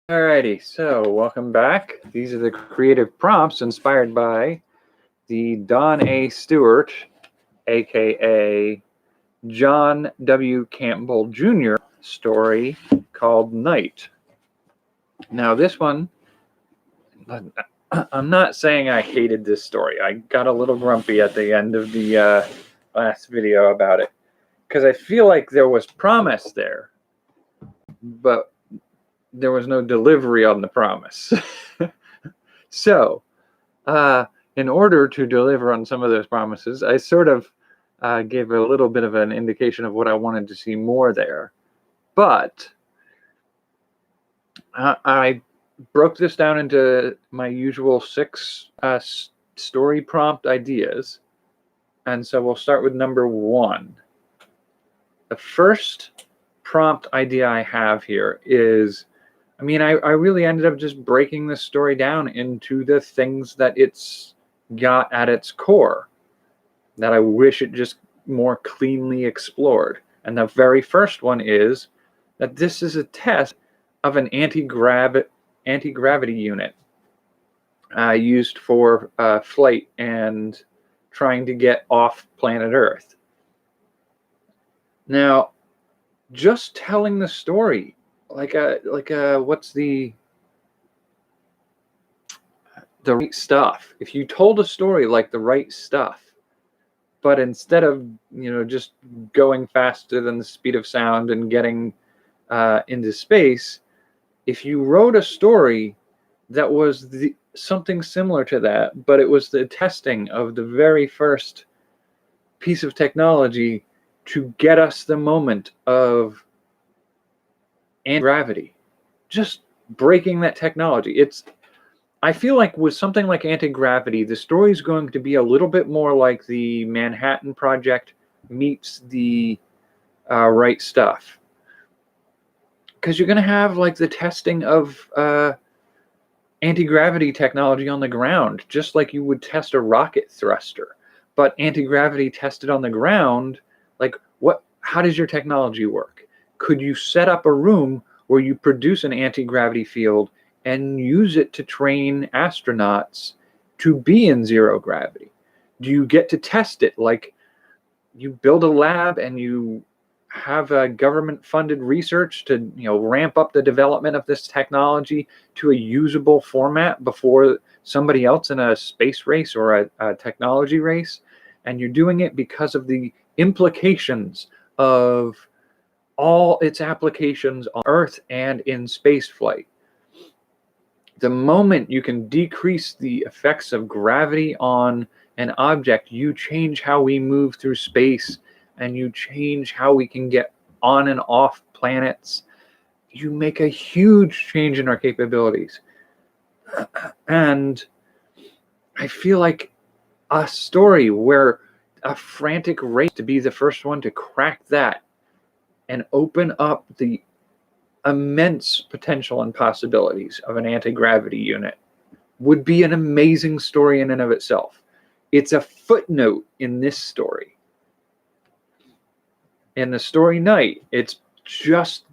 Alrighty, so welcome back. These are the creative prompts inspired by the Don A Stuart, aka John W. Campbell Jr. story called Night. Now this one, I'm not saying I hated this story. I got a little grumpy at the end of the last video about it because I feel like there was promise there, but there was no delivery on the promise. So, in order to deliver on some of those promises, I sort of gave a little bit of an indication of what I wanted to see more there. But I broke this down into my usual 6 story prompt ideas. And so we'll start with number 1. The first prompt idea I have here is, I really ended up just breaking this story down into the things that it's got at its core that I wish it just more cleanly explored. And the very first one is that this is a test of an anti-gravity unit used for flight and trying to get off planet Earth. Now, just telling the story, what's the right stuff. If you told a story like The Right Stuff, but instead of just going faster than the speed of sound and getting into space, if you wrote a story that was something similar to that, but it was the testing of the very first piece of technology to get us the moment of anti-gravity, just breaking that technology. I feel like with something like anti-gravity, the story is going to be a little bit more like the Manhattan Project meets the Right Stuff, because you're going to have like the testing of anti-gravity technology on the ground, just like you would test a rocket thruster. But anti-gravity tested on the ground, like how does your technology work? Could you set up a room where you produce an anti-gravity field and use it to train astronauts to be in zero gravity? Do you get to test it? Like, you build a lab and you have a government-funded research to ramp up the development of this technology to a usable format before somebody else in a space race or a technology race, and you're doing it because of the implications of all its applications on Earth and in space flight. The moment you can decrease the effects of gravity on an object, you change how we move through space, and you change how we can get on and off planets. You make a huge change in our capabilities. And I feel like a story where a frantic race to be the first one to crack that and open up the immense potential and possibilities of an anti-gravity unit would be an amazing story in and of itself. It's a footnote in this story. In the story Night, it's just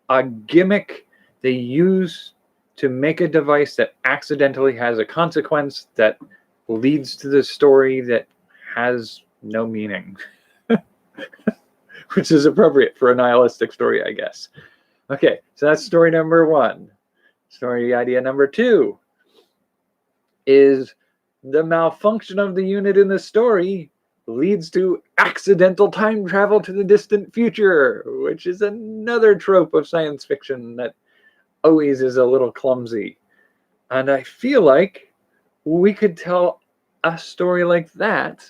a gimmick they use to make a device that accidentally has a consequence that leads to the story that has no meaning. Which is appropriate for a nihilistic story, I guess. Okay, so that's story number 1. Story idea number 2 is the malfunction of the unit in the story leads to accidental time travel to the distant future, which is another trope of science fiction that always is a little clumsy. And I feel like we could tell a story like that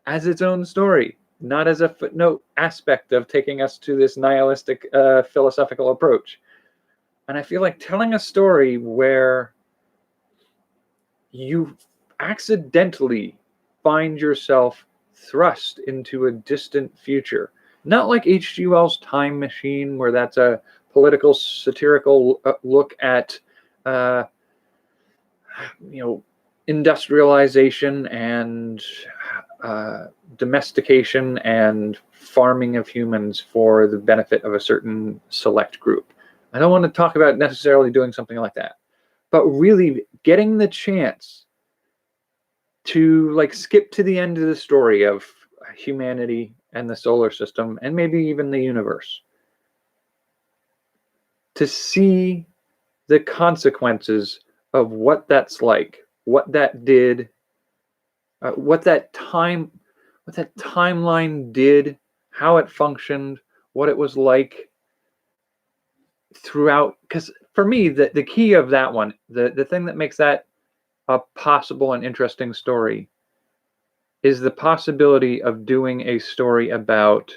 as its own story, not as a footnote aspect of taking us to this nihilistic philosophical approach. And I feel like telling a story where you accidentally find yourself thrust into a distant future, not like H.G. Wells' Time Machine, where that's a political satirical look at industrialization and domestication and farming of humans for the benefit of a certain select group. I don't want to talk about necessarily doing something like that, but really getting the chance to like skip to the end of the story of humanity and the solar system and maybe even the universe, to see the consequences of what that's like, what that did, what that timeline did, how it functioned, what it was like throughout. Because for me, the key of that one, the thing that makes that a possible and interesting story is the possibility of doing a story about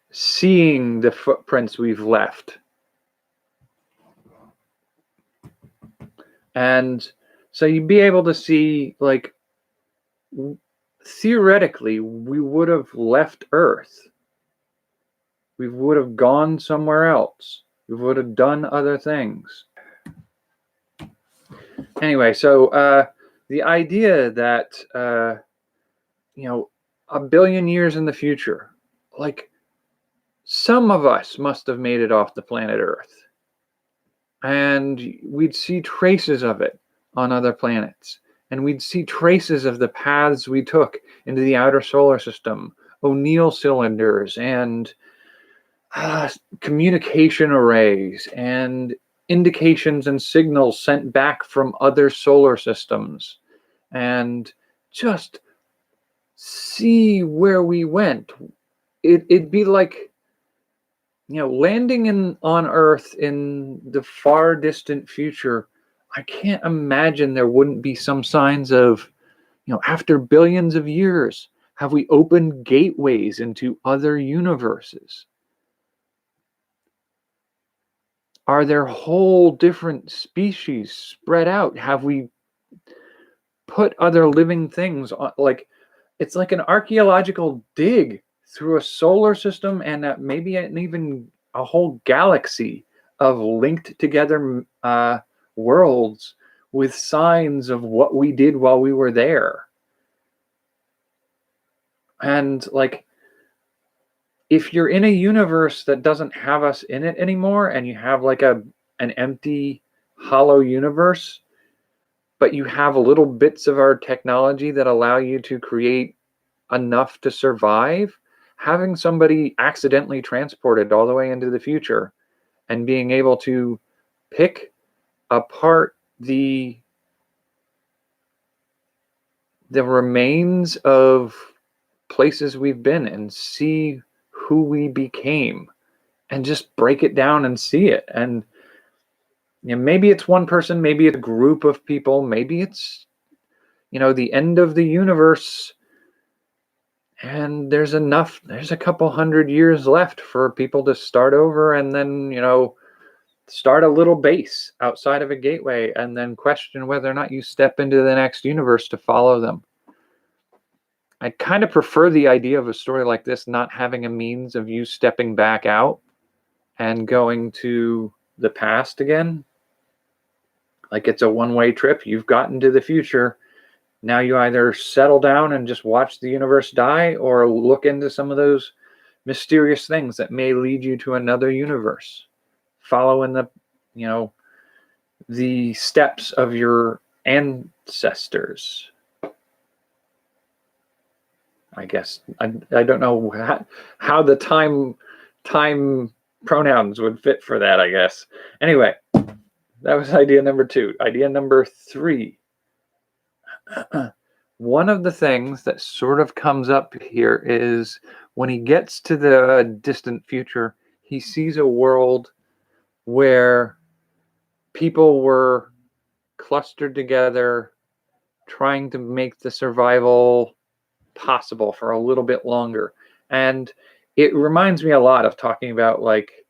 seeing the footprints we've left. And so you'd be able to see, like, theoretically, we would have left Earth. We would have gone somewhere else. We would have done other things. Anyway, so the idea that, you know, a billion years in the future, like, some of us must have made it off the planet Earth. And we'd see traces of it on other planets. And we'd see traces of the paths we took into the outer solar system, O'Neill cylinders, and communication arrays, and indications and signals sent back from other solar systems, and just see where we went. It'd be like, you know, landing on Earth in the far distant future. I can't imagine there wouldn't be some signs of, you know, after billions of years, have we opened gateways into other universes? Are there whole different species spread out? Have we put other living things on? Like, it's like an archaeological dig through a solar system and maybe even a whole galaxy of linked together worlds with signs of what we did while we were there. And like, if you're in a universe that doesn't have us in it anymore, and you have like an empty, hollow universe, but you have little bits of our technology that allow you to create enough to survive, having somebody accidentally transported all the way into the future and being able to pick apart the remains of places we've been and see who we became and just break it down and see it. And you know, maybe it's one person, maybe it's a group of people, maybe it's, you know, the end of the universe, and there's a couple hundred years left for people to start over, and then, you know, start a little base outside of a gateway, and then question whether or not you step into the next universe to follow them. I kind of prefer the idea of a story like this not having a means of you stepping back out and going to the past again. Like, it's a one-way trip. You've gotten to the future. Now you either settle down and just watch the universe die, or look into some of those mysterious things that may lead you to another universe. Follow in the, you know, the steps of your ancestors. I guess I don't know how the time pronouns would fit for that, I guess. Anyway, that was idea number 2. Idea number 3. One of the things that sort of comes up here is when he gets to the distant future, he sees a world where people were clustered together, trying to make the survival possible for a little bit longer. And it reminds me a lot of talking about like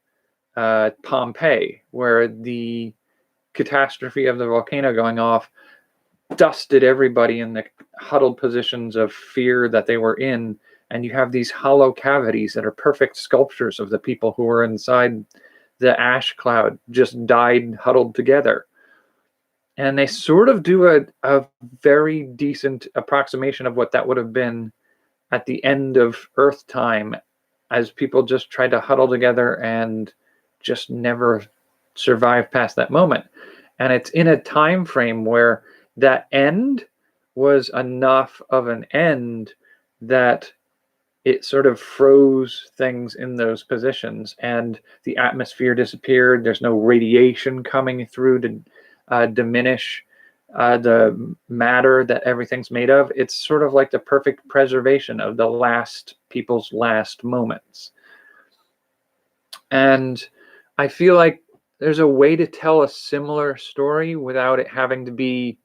Pompeii, where the catastrophe of the volcano going off dusted everybody in the huddled positions of fear that they were in, and you have these hollow cavities that are perfect sculptures of the people who were inside the ash cloud, just died huddled together. And they sort of do a very decent approximation of what that would have been at the end of Earth time, as people just tried to huddle together and just never survive past that moment. And it's in a time frame where that end was enough of an end that it sort of froze things in those positions, and the atmosphere disappeared. There's no radiation coming through to diminish the matter that everything's made of. It's sort of like the perfect preservation of the last people's last moments. And I feel like there's a way to tell a similar story without it having to be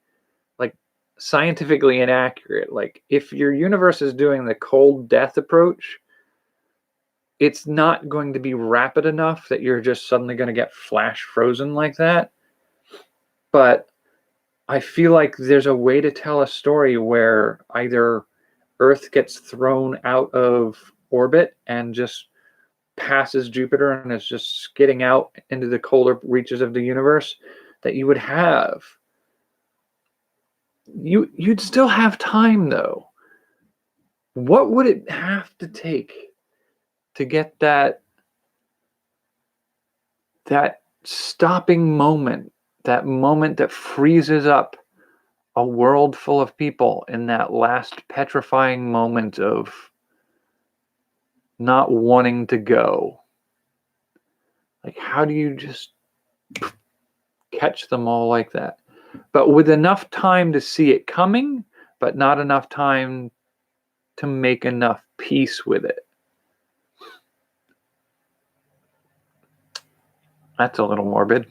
like scientifically inaccurate. Like if your universe is doing the cold death approach, it's not going to be rapid enough that you're just suddenly going to get flash frozen like that. But I feel like there's a way to tell a story where either Earth gets thrown out of orbit and just passes Jupiter and is just skidding out into the colder reaches of the universe, that you would have. You'd still have time, though. What would it have to take to get that stopping moment, that moment that freezes up a world full of people in that last petrifying moment of not wanting to go? Like, how do you just catch them all like that? But with enough time to see it coming, but not enough time to make enough peace with it. That's a little morbid.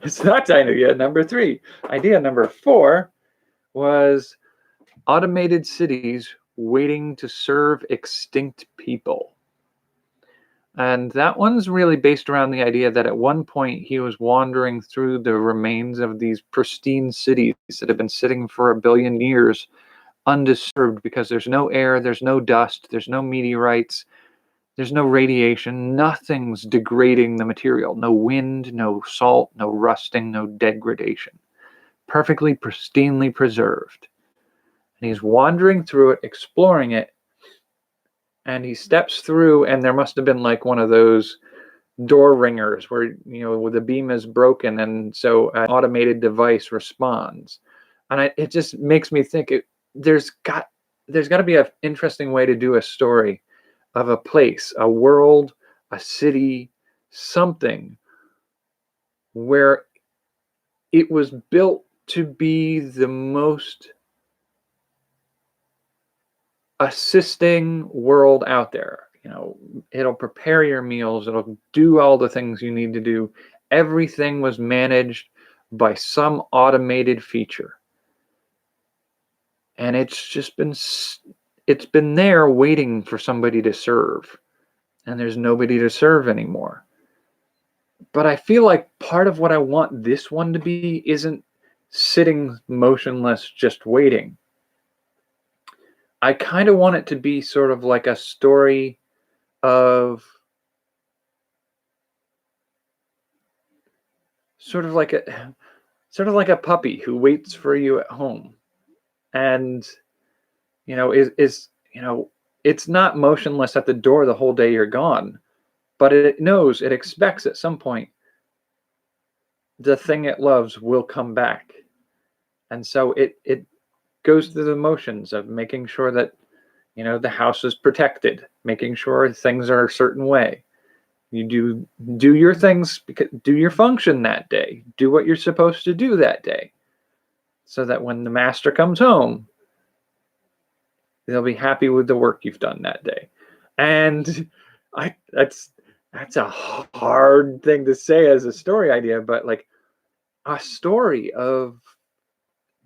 It's not idea number 3. Idea number 4 was automated cities waiting to serve extinct people. And that one's really based around the idea that at one point he was wandering through the remains of these pristine cities that have been sitting for 1 billion years undisturbed because there's no air, there's no dust, there's no meteorites, there's no radiation, nothing's degrading the material. No wind, no salt, no rusting, no degradation. Perfectly, pristinely preserved. And he's wandering through it, exploring it, and he steps through, and there must have been like one of those door ringers where, where the beam is broken, and so an automated device responds. And it just makes me think there's got to be an interesting way to do a story of a place, a world, a city, something where it was built to be the most assisting world out there. It'll prepare your meals, it'll do all the things you need to do. Everything was managed by some automated feature. And it's been there waiting for somebody to serve. And there's nobody to serve anymore. But I feel like part of what I want this one to be isn't sitting motionless, just waiting. I kind of want it to be sort of like a story of sort of like a puppy who waits for you at home. And it's not motionless at the door the whole day you're gone, but it knows, it expects at some point the thing it loves will come back. And so it goes through the motions of making sure that the house is protected, making sure things are a certain way. You do your things, do your function that day, do what you're supposed to do that day, so that when the master comes home, they'll be happy with the work you've done that day. And that's a hard thing to say as a story idea, but like a story of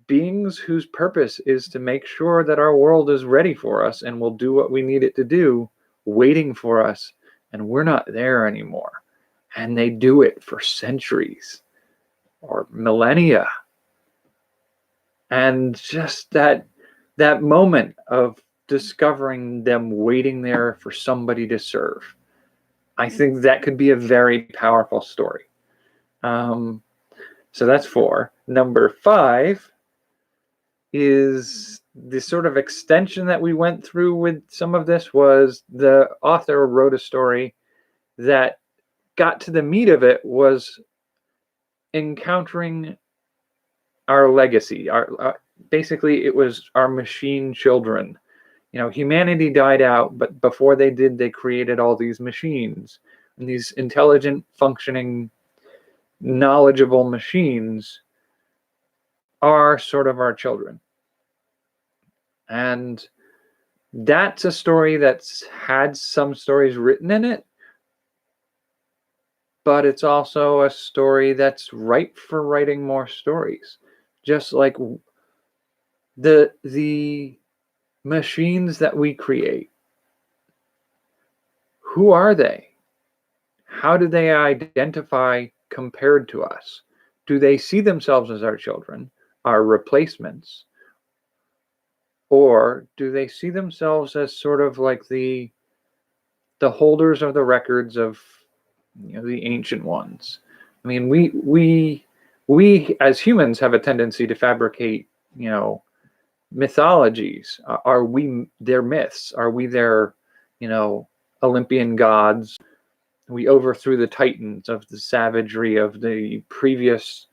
beings whose purpose is to make sure that our world is ready for us and will do what we need it to do, waiting for us, and we're not there anymore. And they do it for centuries or millennia. And just that moment of discovering them waiting there for somebody to serve, I think that could be a very powerful story. So that's 4. Number 5 is the sort of extension that we went through with some of this was the author wrote a story that got to the meat of it, was encountering our legacy. Basically, it was our machine children. Humanity died out, but before they did, they created all these machines. And these intelligent, functioning, knowledgeable machines are sort of our children. And that's a story that's had some stories written in it, but it's also a story that's ripe for writing more stories. Just like the machines that we create, who are they? How do they identify compared to us? Do they see themselves as our children, our replacements? Or do they see themselves as sort of like the holders of the records of the ancient ones? I mean, we as humans have a tendency to fabricate, mythologies. Are we their myths? Are we their, Olympian gods? We overthrew the titans of the savagery of the previous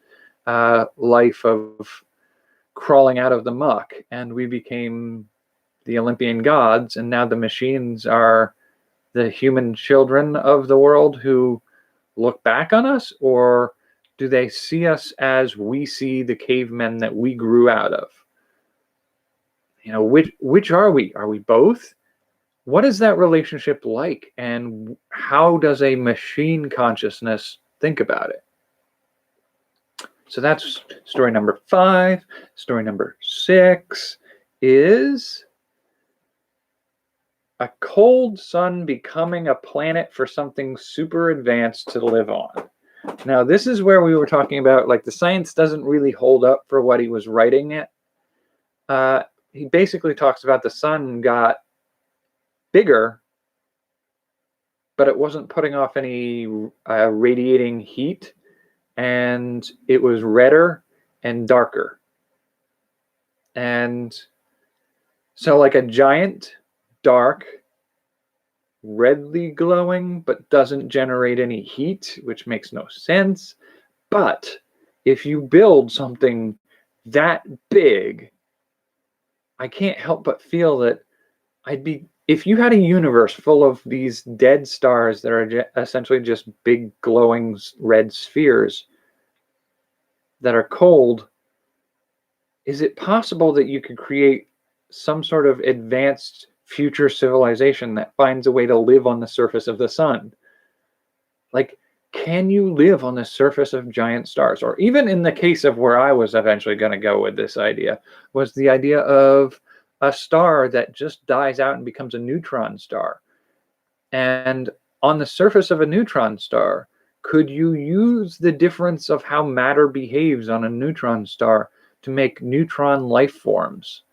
life of crawling out of the muck, and we became the Olympian gods, and now the machines are the human children of the world who look back on us? Or do they see us as we see the cavemen that we grew out of? Which are we? Are we both? What is that relationship like? And how does a machine consciousness think about it? So that's story number 5. Story number 6 is a cold sun becoming a planet for something super advanced to live on. Now, this is where we were talking about, like, the science doesn't really hold up for what he was writing it. He basically talks about the sun got bigger, but it wasn't putting off any radiating heat, and it was redder and darker. And so, like, a giant, dark, redly glowing, but doesn't generate any heat, which makes no sense. But if you build something that big, I can't help but feel that if you had a universe full of these dead stars that are essentially just big glowing red spheres that are cold, is it possible that you could create some sort of advanced future civilization that finds a way to live on the surface of the sun? Like, can you live on the surface of giant stars? Or even in the case of where I was eventually going to go with this idea, was the idea of a star that just dies out and becomes a neutron star. And on the surface of a neutron star, could you use the difference of how matter behaves on a neutron star to make neutron life forms?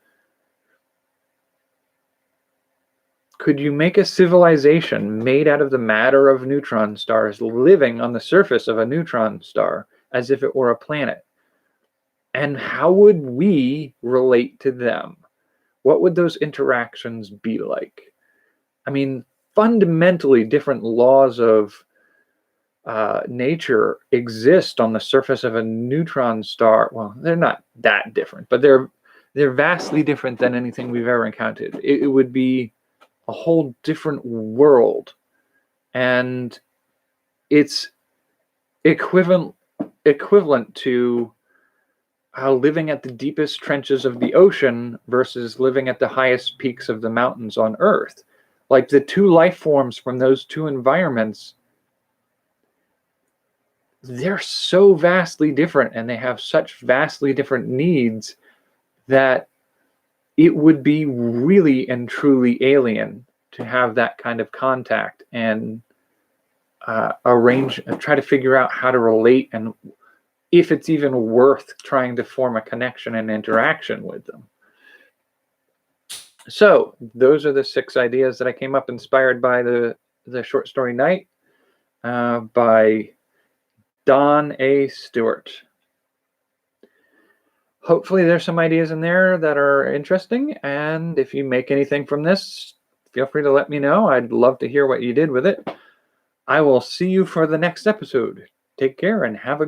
Could you make a civilization made out of the matter of neutron stars living on the surface of a neutron star as if it were a planet? And how would we relate to them? What would those interactions be like? I mean, fundamentally different laws of nature exist on the surface of a neutron star. Well, they're not that different, but they're vastly different than anything we've ever encountered. It would be a whole different world, and it's equivalent to living at the deepest trenches of the ocean versus living at the highest peaks of the mountains on Earth. Like, the two life forms from those two environments, they're so vastly different, and they have such vastly different needs that it would be really and truly alien to have that kind of contact and try to figure out how to relate, and if it's even worth trying to form a connection and interaction with them. So those are the 6 ideas that I came up inspired by the short story Night by Don A Stuart. hopefully there's some ideas in there that are interesting. And if you make anything from this, feel free to let me know. I'd love to hear what you did with it. I will see you for the next episode. Take care and have a